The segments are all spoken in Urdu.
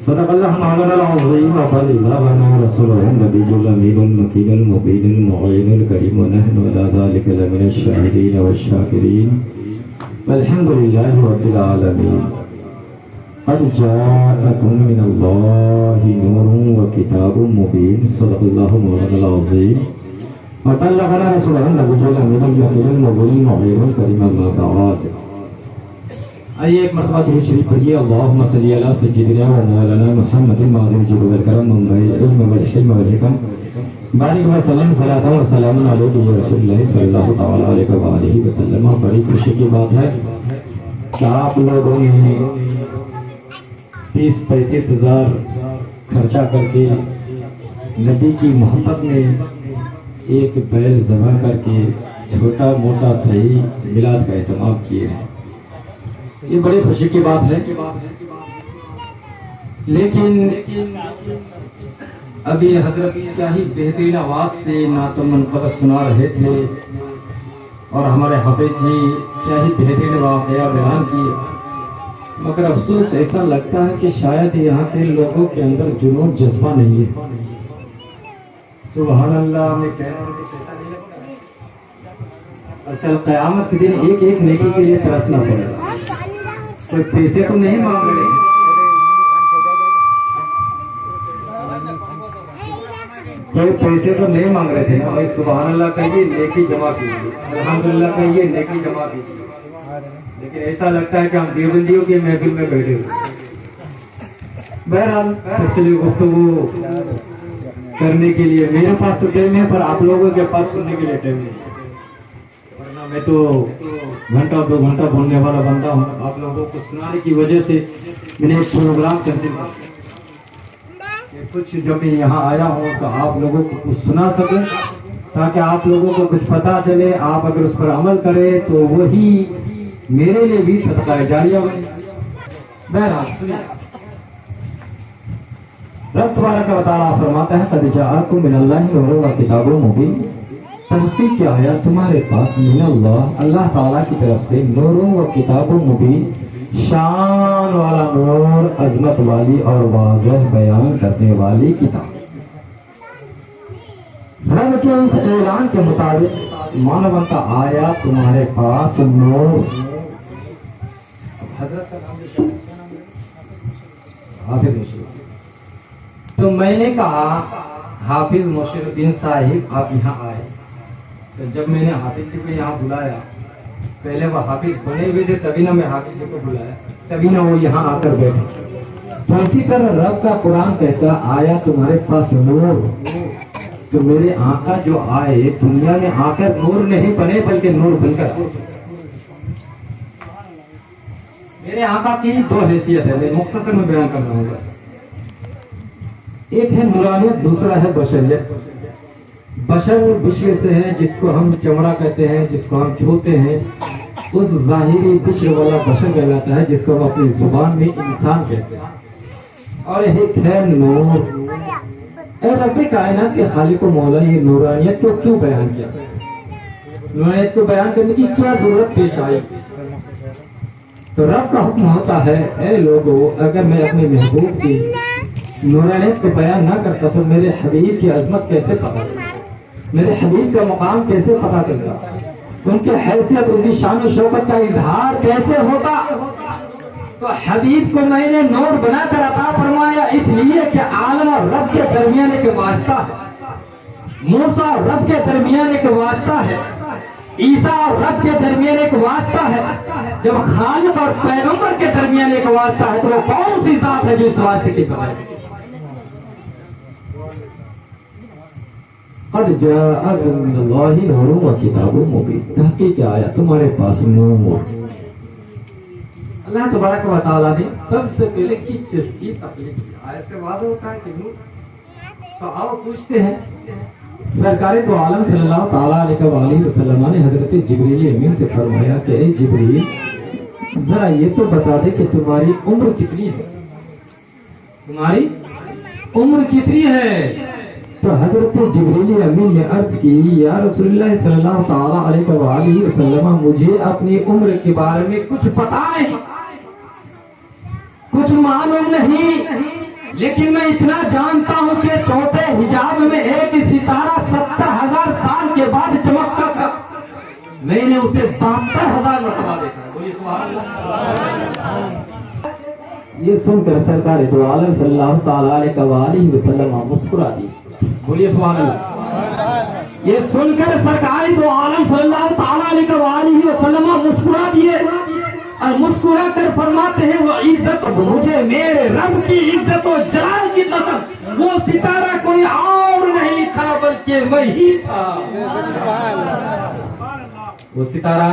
صدق الله مولانا العظيم وبلغنا رسوله النبي الأمين المكين المبين المعين الكريم ونحن على ذلك لمن الشاهدين والشاكرين والحمد لله رب العالمين. قد جاءكم من الله نور وكتاب مبين. صدق الله مولانا العظيم وبلغنا رسوله النبي الأمين المكين المبين المعين الكريم. أما بعد، آئیے ایک مرتبہ درود شریف پڑھیے. اللہم صلی علی سیدنا و مولانا محمد معظم الجود والکرم منبع العلم والحلم والحکم بارک وسلم صلاۃ و سلام علیہ رسول اللہ صلی اللہ تعالی علیہ وآلہ وسلم. بڑی خوشی کی بات ہے کہ آپ لوگوں نے 30-35 ہزار خرچہ کر کے نبی کی محبت میں ایک بیل ذبح کر کے چھوٹا موٹا صحیح میلاد کا اہتمام کیے ہیں. یہ بڑی خوشی کی بات ہے. لیکن ابھی حضرت کیا ہی بہترین آواز سے نعت منقطع سنا رہے تھے اور ہمارے حافظ جی کیا ہی بہترین واقعہ بیان کیے، مگر افسوس ایسا لگتا ہے کہ شاید یہاں کے لوگوں کے اندر جنون جذبہ نہیں ہے. سبحان اللہ. میں کہہ رہا ہوں کہ ایسا نہیں لگتا ہے. اور کل قیامت کے دن ایک ایک نیکی کے لیے ترسنا پڑے گا. کوئی پیسے تو نہیں مانگ رہے، کوئی پیسے تو نہیں مانگ رہے تھے نا بھائی. سبحان اللہ کہیے، نیکی جمع کیجیے، الحمدللہ کہیے، نیکی جمع کیجیے. لیکن ایسا لگتا ہے کہ ہم دیوبندیوں کی محفل میں بیٹھے ہوئے. بہرحال پچھلی گفتگو کرنے کے لیے میرے پاس تو ٹائم ہے، پر آپ لوگوں کے پاس سننے کے لیے ٹائم نہیں. میں تو گھنٹہ 2 گھنٹہ بولنے والا بندہ ہوں. آپ لوگوں کو سنانے کی وجہ سے میں نے ایک پروگرام کینسل کیا کہ کچھ جب میں یہاں آیا ہوں تو آپ لوگوں کو کچھ سنا سکیں، تاکہ آپ لوگوں کو کچھ پتا چلے. آپ اگر اس پر عمل کریں تو وہی میرے لیے بھی صدقہ جاریہ بنے. بہرحال رب تبارک و تعالیٰ فرماتا ہے قد جاءکم من اللہ نور و کتاب مبین. تحقیق کیا ہے تمہارے پاس من اللہ، اللہ تعالیٰ کی طرف سے نور و کتاب مبین، شان والا نور، عظمت والی اور واضح بیان کرنے والی کتاب. رب کے اس اعلان کے مطابق مانو بنتا آیا تمہارے پاس نور. حضرت کا نام حافظ مشرف. تو میں نے کہا حافظ مشرف الدین صاحب آپ یہاں آئے. تو جب میں نے حافظ جی کو یہاں بلایا، پہلے وہ حافظ بنے ہوئے تھے، تبھی نہ میں حافظ جی کو بلایا، تبھی نہ وہ یہاں آ کر بیٹھے. تو اسی طرح رب کا قرآن کہتا آیا تمہارے پاس نور. تو میرے آقا جو آئے دنیا میں آ کر نور نہیں بنے بلکہ نور بن کر. میرے آقا کی 2 حیثیت ہے، میں مختصر میں بیان کرنا ہوگا. ایک ہے نورانیت، دوسرا ہے بشریت. بشر بشر سے ہے، جس کو ہم چمڑا کہتے ہیں، جس کو ہم چھوتے ہیں، اس ظاہری بشر والا بشر کہلاتا ہے، جس کو ہم اپنی زبان میں انسان کہتے ہیں. اور ایک ہے نور. اے رب کائنات کے خالق و مولا، یہ نورانیت کو کیوں بیان کیا؟ نورانیت کو بیان کرنے کی کیا ضرورت پیش آئی؟ تو رب کا حکم ہوتا ہے اے لوگوں، اگر میں اپنے محبوب کی نورانیت کو بیان نہ کرتا تو میرے حبیب کی عظمت کیسے پتا چلتا، میرے حبیب کا مقام کیسے پتا چلتا، ان کی حیثیت، ان کی شان و شوکت کا اظہار کیسے ہوتا؟ تو حبیب کو میں نے نور بنا کر عطا فرمایا اس لیے کہ عالم اور رب کے درمیان ایک واسطہ ہے، موسیٰ اور رب کے درمیان ایک واسطہ ہے، عیسیٰ اور رب کے درمیان ایک واسطہ ہے. جب خالق اور پیغمبر کے درمیان ایک واسطہ ہے تو وہ کون سی ذات ہے جو اس واسطے کی بنائے؟ قد جاءکم من اللہ نور و کتاب مبین. تحقیق آیا تمہارے پاس نور. اللہ تبارک و تعالیٰ نے سب سے پہلے کس چیز کی تخلیق کی؟ آیت سے واضح ہوتا ہے کہ نور. تو آؤ پوچھتے ہیں سرکار دو عالم صلی اللہ تعالیٰ علیہ وآلہ وسلم نے حضرت جبریل امین سے فرمایا کہ اے جبریل ذرا یہ تو بتا دے کہ تمہاری عمر کتنی ہے، تمہاری عمر کتنی ہے؟ تو حضرت جبریل امین نے عرض کی یا رسول اللہ صلی اللہ تعالیٰ علیہ وآلہ وسلم مجھے اپنی عمر کے بارے میں کچھ پتا نہیں، کچھ معلوم نہیں. لیکن میں اتنا جانتا ہوں کہ چوتھے حجاب میں ایک ستارہ 70,000 سال کے بعد چمکتا تھا. میں نے اسے 72,000 مرتبہ دیکھا. بولیے سبحان اللہ. یہ سن کر سرکار دو عالم صلی اللہ تعالی علیہ وسلم مسکرا دی. بولیے سبحان اللہ. یہ سن کر سرکار دو عالم صلی اللہ تعالی علیہ وسلم مسکرا دیے اور مسکرا کر فرماتے ہیں وہ عزت مجھے میرے رب کی عزت و جلال کی قسم وہ ستارہ کوئی اور نہیں تھا بلکہ میں ہی تھا. وہ ستارہ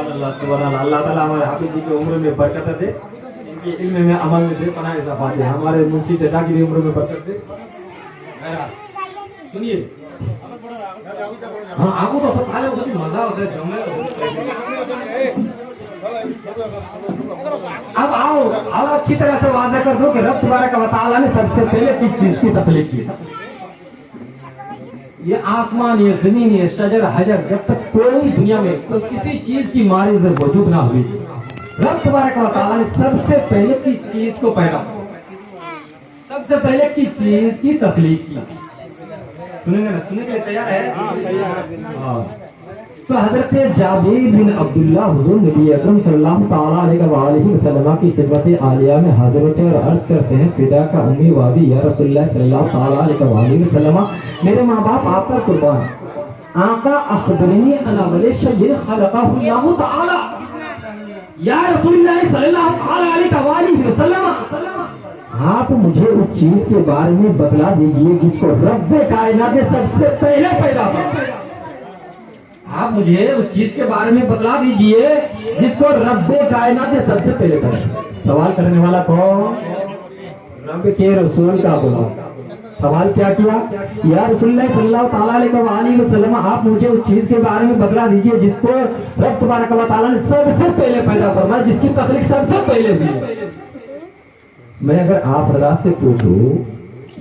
اللہ تعالیٰ ہمارے حافظ جی کی عمر میں برکت دے, ان کے علم میں عمل میں دے, پناہ اضافہ دے, ہمارے منشی چچا کی بھی عمر میں برکت دے. سنیے ہاں آپ کو تو سب کھالے ہوتا مزہ ہوتا ہے جمعے. اب آؤ اچھی طرح سے واضح کر دو کہ رب تبارک و تعالیٰ نے سب سے پہلے کس چیز کی تخلیق کی. یہ آسمان, یہ زمین, یہ شجر حجر, جب تک کوئی دنیا میں کسی چیز کی مارز وجود نہ ہوئی, رب تبارک و تعالیٰ نے سب سے پہلے کی چیز کو پیدا, سب سے پہلے کی چیز کی تخلیق کی. سنیں گے نا, سننے کے لیے تیار ہے؟ تو حضرت جابر بن عبداللہ حضور نبی اکرم صلی اللہ تعالی علیہ وسلم کی خدمت عالیہ میں حاضر ہوتے ہیں اور عرض کرتے ہیں فدا کا امی وادی یا رسول اللہ صلی اللہ تعالی علیہ وسلم, میرے ماں باپ آپ کا قربان. آقا اخبرنی عن عمل شیء خلقہ اللہ تعالی یا رسول اللہ صلی اللہ تعالی علیہ وسلم, آپ مجھے اس چیز کے بارے میں بتلا دیجئے جس کو رب کائنات نے سب سے پہلے پیدا کیا. آپ مجھے اس چیز کے بارے میں بتلا دیجئے جس کو رب کائنات نے سب سے پہلے پیدا. سوال کرنے والا کون؟ رب کے رسول کا بولا. سوال کیا کیا؟ یا رسول اللہ صلی اللہ تعالی علیہ وسلم, آپ مجھے اس چیز کے بارے میں بتلا دیجئے جس کو رب تبارک و تعالی نے سب سے پہلے پیدا فرمایا, جس کی تخلیق سب سے پہلے ہوئی. میں اگر آپ حضرات سے پوچھوں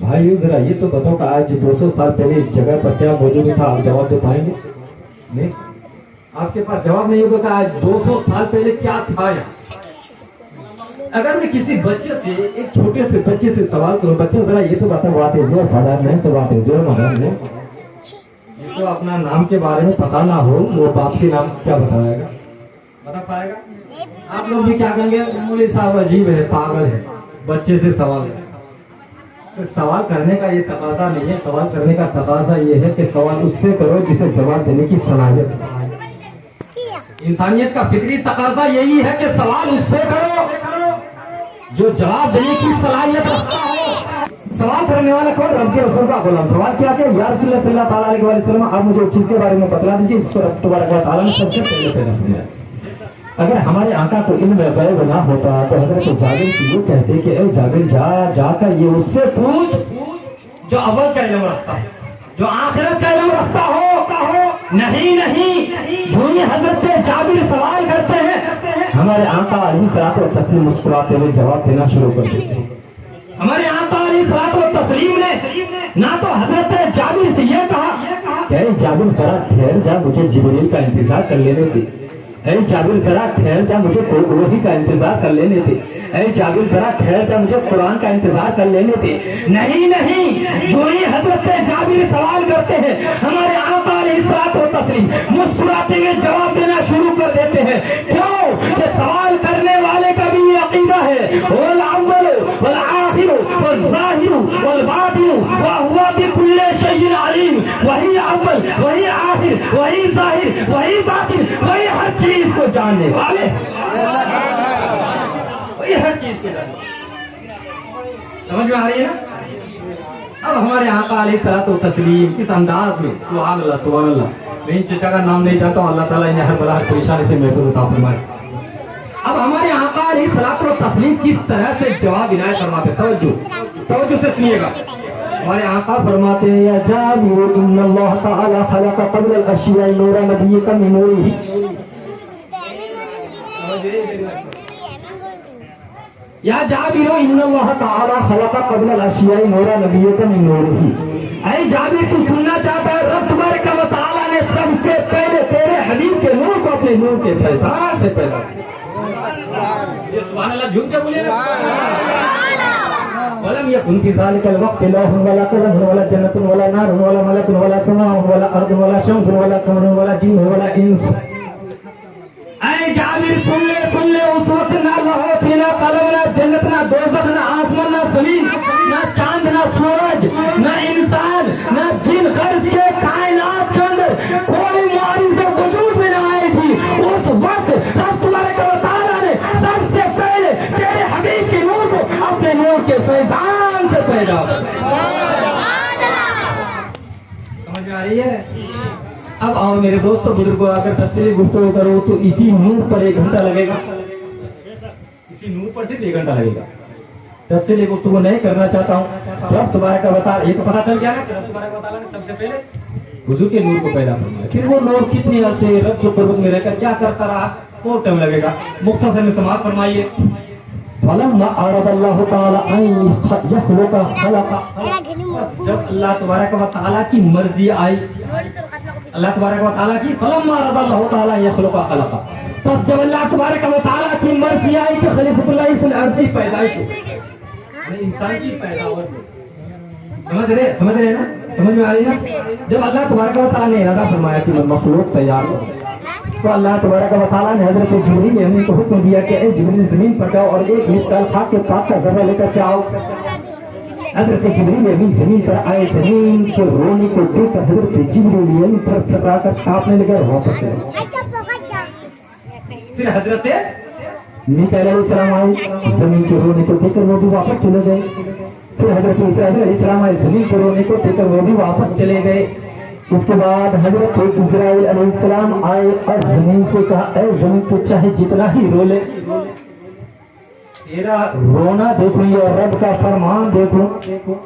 بھائیو ذرا یہ تو بتاؤ کہ آج 200 سال پہلے اس جگہ پر کیا موجود تھا, آپ جواب دے پائیں گے؟ نہیں, آپ کے پاس جواب نہیں ہوگا کہ آج 200 سال پہلے کیا تھا. اگر میں کسی بچے سے, ایک چھوٹے سے بچے سے سوال کروں, بچے ذرا یہ تو بتاؤ what is your father name, what is your mother name. جس کو اپنا نام کے بارے میں پتا نہ ہو وہ باپ کے نام کیا بتائے گا, بتا پائے گا؟ آپ لوگ بھی کیا کہیں گے مولوی صاحب عجیب ہے, پاگل ہے, بچے سے سوال ہے. سوال کرنے کا یہ تقاضا نہیں ہے, سوال کرنے کا تقاضا یہ ہے کہ سوال اس سے کرو جسے جواب دینے کی صلاحیت ہے. انسانیت کا فطری تقاضا یہی ہے کہ سوال اس سے کرو جو جواب دینے کی صلاحیت رکھتا ہو. سوال کرنے والا کون؟ رب کے رسول کا غلام. سوال کیا کہ یا رسول اللہ صلی اللہ تعالی علیہ وسلم, آپ مجھے اس چیز کے بارے میں بتلا دیجیے جس کو رب تبارک و تعالی نے سب سے پہلے پیدا کیا. اگر ہمارے آقا کو علم غیب نہ ہوتا تو حضرت جابر سے یہ کہتے کہ اے جابر جا کر یہ اس سے پوچھ جو اول کا علم رکھتا ہے, جو آخرت کا علم رکھتا ہو. نہیں, جو یہ حضرت جابر سوال کرتے ہیں ہمارے آقا علیہ الصلوۃ والتسلیم مسکراتے ہوئے جواب دینا شروع کر دیتے ہیں. ہمارے آقا علیہ الصلوۃ والتسلیم نے نہ تو حضرت جابر سے یہ کہا کہ اے جابر ذرا ٹھہر جا, مجھے جبریل کا انتظار کر لینے دے. اے جابر ذرا ٹھہر جا, مجھے وحی کا انتظار کر لینے سے. اے جابر ذرا ٹھہر جا, مجھے قرآن کا انتظار کر لینے دے. نہیں, جو ہی حضرت جابر سوال کرتے ہیں ہمارے آقا علیہ الصلوۃ والتسلیم مسکراتے ہوئے جواب دینا شروع کر دیتے ہیں. کیوں کہ سوال کرنے والے کا بھی یہ عقیدہ ہے والاول والآخر والظاہر والباطن وہو بکل شیء علیم. وہی اول, وہی آخر, وہی ظاہر, وہی باطن, وہی ہر چیز کو جاننے والے, وہی ہر چیز کے جاننے. سمجھ میں آ رہی ہے نا؟ اب ہمارے آقا علیہ الصلوۃ والتسلیم کس انداز میں, سبحان اللہ سبحان اللہ, میں ان چچا کا نام نہیں جانتا ہوں, اللہ تعالیٰ انہیں ہر بلا ہر پریشانی سے محفوظ عطا فرمائے. اب ہمارے آقا علیہ الصلوۃ والتسلیم کس طرح سے جواب عنایت فرماتے, توجہ سے سنیے گا. ہمارے آقا فرماتے ہیں یا جابر ان اللہ تعالی خلق قبل الاشیاء نور نبیک من نورہ. یا جابر ان اللہ تعالی خلق قبل الاشیاء نور نبیک من نورہ. اے جابر تو سننا چاہتا ہے رب تبارک و تعالی نے سب سے پہلے تیرے حبیب کے نور کو اپنے نور کے فیضان سے پیدا کیا. یہ سبحان اللہ جھوم کے بولے نا ولم يكن في ذلك الوقت لوح ولا قلم ولا جنة ولا نار ولا ملك ولا سماء ولا أرض ولا شمس ولا قمر ولا جن ولا إنس. اے جابر سن لے اس وقت نہ لوح تھی نہ قلم نہ جنت نہ دوزخ نہ آسمان نہ زمین نہ چاند نہ سورج نہ انسان نہ جن غرض کے کائنات کے اندر کوئی معارض وجود میں نہ آئی تھی. اس وقت رب تبارک و تعالیٰ نے سب سے پہلے تیرے حبیب کے نور کو اپنے نور کے فیضان سے پیدا سمجھ میں آ رہی ہے. اب آؤ میرے دوستو بزرگوں اگر تفصیلی گفتگو کرو تو اسی نور پر 1 گھنٹہ لگے گا. اسی نور پر صرف 1 گھنٹہ لگے گا. تفصیلی گفتگو نہیں کرنا چاہتا ہوں. رب تبارک و تعالیٰ یہ تو پتہ چل گیا نا کہ رب تبارک و تعالیٰ نے سب سے پہلے حضور کے نور کو پیدا فرمایا. پھر وہ نور کتنی عرصے رب کی قربت میں رہ کر کیا کرتا رہا بہت ٹائم لگے گا. مختصر میں سماعت فرمائیے. فلما أراد الله تعالی ان يخلق خلق. جب اللہ تبارک و تعالیٰ کی مرضی آئی اللہ تبارک و تعالیٰ کی فلما أراد الله تعالی يخلق خلق. پس جب اللہ تبارک و تعالیٰ کی مرضی آئی کہ خلیفۃ اللہ فی الارض کی پیدائش ہو انسان کی پیداوار ہو. سمجھ رہے نا سمجھ میں آ رہی نا. جب اللہ تبارک و تعالیٰ نے ارادہ فرمایا کہ مخلوق تیار ہو تو اللہ تبارک و تعالیٰ نے حضرت جبریل امین کو حکم دیا کہ اے جبریل زمین پر جاؤ اور ایک مثقال خاک کے پاک کا ذرہ لے کر کے آؤ. حضرت جبریل امین زمین پر آئے. زمین کے رونے کو دیکھ کر حضرت جبریل امین پر تھرا کر کانپنے لگے اور واپس چلے. پھر حضرت میکائیل علیہ السلام آئے. زمین کے رونے کو دیکھ کر وہ بھی واپس چلے گئے. پھر حضرت اسرائیل علیہ السلام آئے. زمین کے رونے کو دیکھ کر وہ بھی واپس چلے گئے. اس کے بعد حضرت اسرائیل علیہ السلام آئے اور زمین سے کہا اے زمین تو چاہے جتنا ہی رو لے تیرا رونا دیکھوں یہ رب کا فرمان دیکھوں.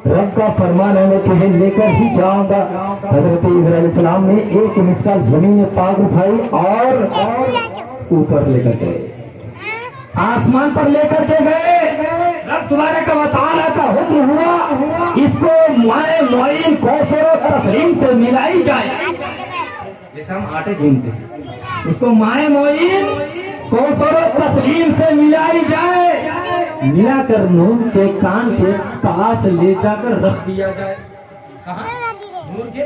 رب کا فرمان ہے میں تجھے لے کر ہی جاؤں گا. حضرت اسرائیل علیہ السلام نے ایک مثقال زمین پاک اٹھائی اور اوپر لے کر گئے آسمان پر لے کر کے گئے. رب تبارک و تعالیٰ کا حکم ہوا اس کو مائع معین کوثر و تسلیم سے ملائی جائے. جیسے ہم آٹے گھومتے ہیں اس کو مائع معین کوثر و تسلیم سے ملائی جائے. ملا کر نور کے کان کے پاس لے جا کر رکھ دیا جائے. کہاں؟ نور کے